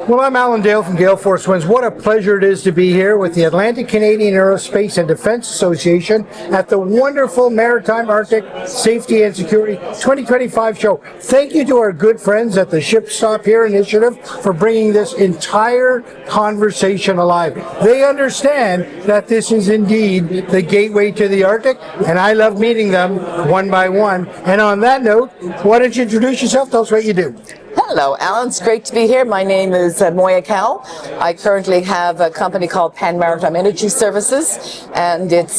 Well, I'm Alan Dale from Gale Force Winds. What a pleasure it is to be here with the Atlantic Canadian Aerospace and Defence Association at the wonderful Maritime Arctic Safety and Security 2025 show. Thank you to our good friends at the Ship Stop Here initiative for bringing this entire conversation alive. They understand that this is indeed the gateway to the Arctic, and I love meeting them one by one. And on that note, why don't you introduce yourself? Tell us what you do. Hello, Alan. It's great to be here. My name is Moya Cahill. I currently have a company called Pan Maritime Energy Services, and it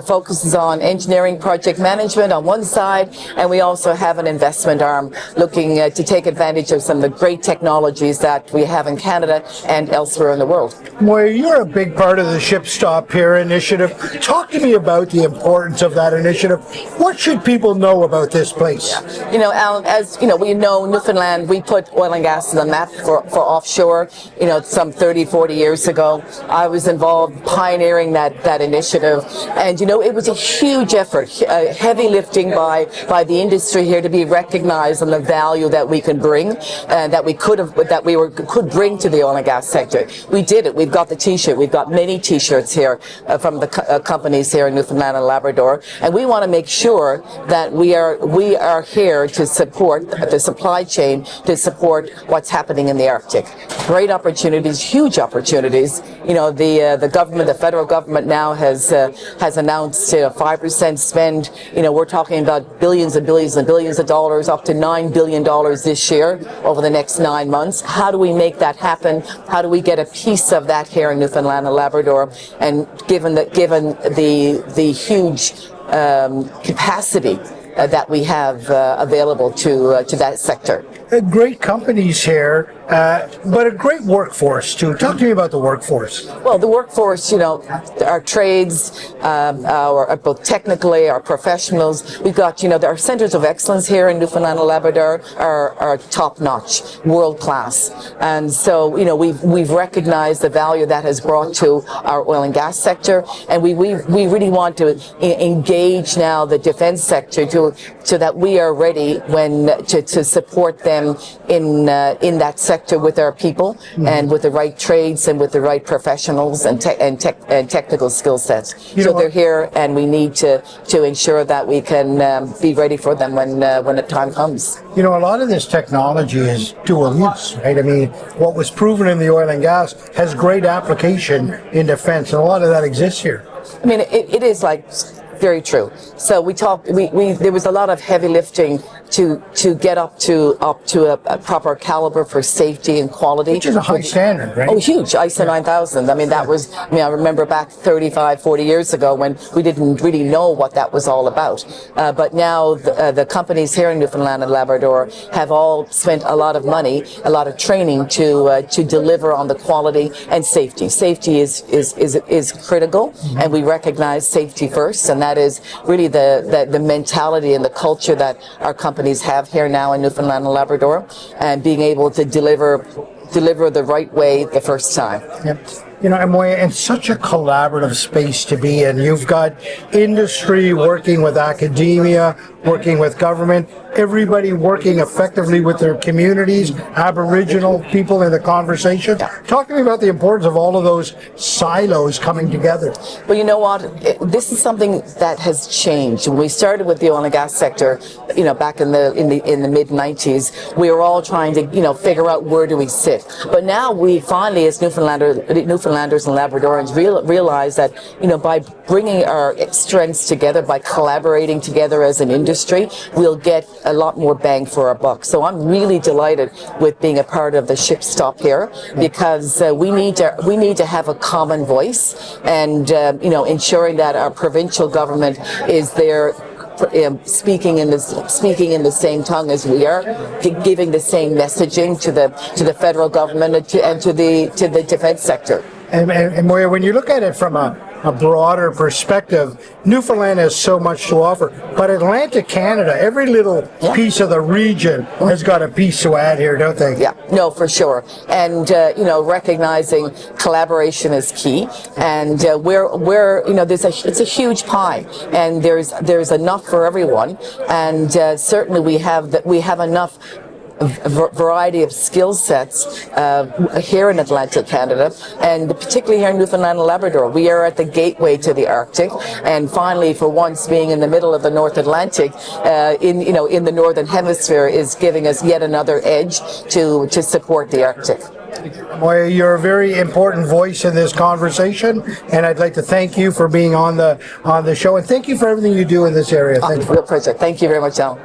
focuses on engineering project management on one side, and we also have an investment arm looking to take advantage of some of the great technologies that we have in Canada and elsewhere in the world. Moya, you're a big part of the Ship Stop Here initiative. Talk to me about the importance of that initiative. What should people know about this place? Yeah. You know, Alan, as you know, we know Newfoundland, we put oil and gas on the map for offshore, you know, some 30, 40 years ago. I was involved pioneering that initiative. And, you know, it was a huge effort, heavy lifting by the industry here to be recognized on the value that we can bring, that we could bring to the oil and gas sector. We did it. We've got the T-shirt. We've got many T-shirts here from the companies here in Newfoundland and Labrador. And we want to make sure that we are here to support the supply chain, to support what's happening in the Arctic. Great opportunities, huge opportunities. You know, the government, the federal government now has announced a 5% spend. You know, we're talking about billions and billions and billions of dollars, up to $9 billion this year over the next 9 months. How do we make that happen? How do we get a piece of that here in Newfoundland and Labrador? And given the huge capacity that we have available to that sector. Great companies here, but a great workforce too. Talk to me about the workforce. Well, the workforce, you know, our trades, both technically, our professionals. We've got, you know, our centers of excellence here in Newfoundland and Labrador are top-notch, world-class. And so, you know, we've recognized the value that has brought to our oil and gas sector, and we really want to engage now the defense sector so that we are ready to support them in that sector with our people and with the right trades and with the right professionals and technical skill sets. So they're here, and we need to ensure that we can be ready for them when the time comes. You know, a lot of this technology is dual use, right? I mean, what was proven in the oil and gas has great application in defense, and a lot of that exists here. I mean, it is like very true. So there was a lot of heavy lifting to get up to a proper caliber for safety and quality. Which is a high standard, right? Oh, huge. ISO 9000. I mean, that was, I remember back 35, 40 years ago when we didn't really know what that was all about. But now the companies here in Newfoundland and Labrador have all spent a lot of money, a lot of training to deliver on the quality and safety. Safety is critical, and we recognize safety first, and that is really the mentality and the culture that our companies have here now in Newfoundland and Labrador, and being able to deliver the right way the first time. Yep. You know, Moya, it's such a collaborative space to be in. You've got industry working with academia, working with government, everybody working effectively with their communities, Aboriginal people in the conversation. Talk to me about the importance of all of those silos coming together. Well, you know what? This is something that has changed. When we started with the oil and gas sector, you know, back in the mid 90s, we were all trying to, you know, figure out where do we sit. But now we finally, as Newfoundlanders and Labradorians, realize that, you know, by bringing our strengths together, by collaborating together as an industry, we'll get a lot more bang for our buck. So I'm really delighted with being a part of the Ship Stop here, because we need to have a common voice, and you know, ensuring that our provincial government is there, speaking in the same tongue as we are, giving the same messaging to the federal government and to the defense sector. And Moya, when you look at it from a a broader perspective, Newfoundland has so much to offer. But Atlantic Canada, every little piece of the region has got a piece to add here, don't they? Yeah, no, for sure. And, recognizing collaboration is key. And it's a huge pie, and there's enough for everyone. And certainly we have enough variety of skill sets here in Atlantic Canada, and particularly here in Newfoundland and Labrador. We are at the gateway to the Arctic, and finally, for once, being in the middle of the North Atlantic, in the Northern Hemisphere, is giving us yet another edge to support the Arctic. Moya, you're a very important voice in this conversation, and I'd like to thank you for being on the show, and thank you for everything you do in this area. Thank you. Real pleasure. Thank you very much, Alan.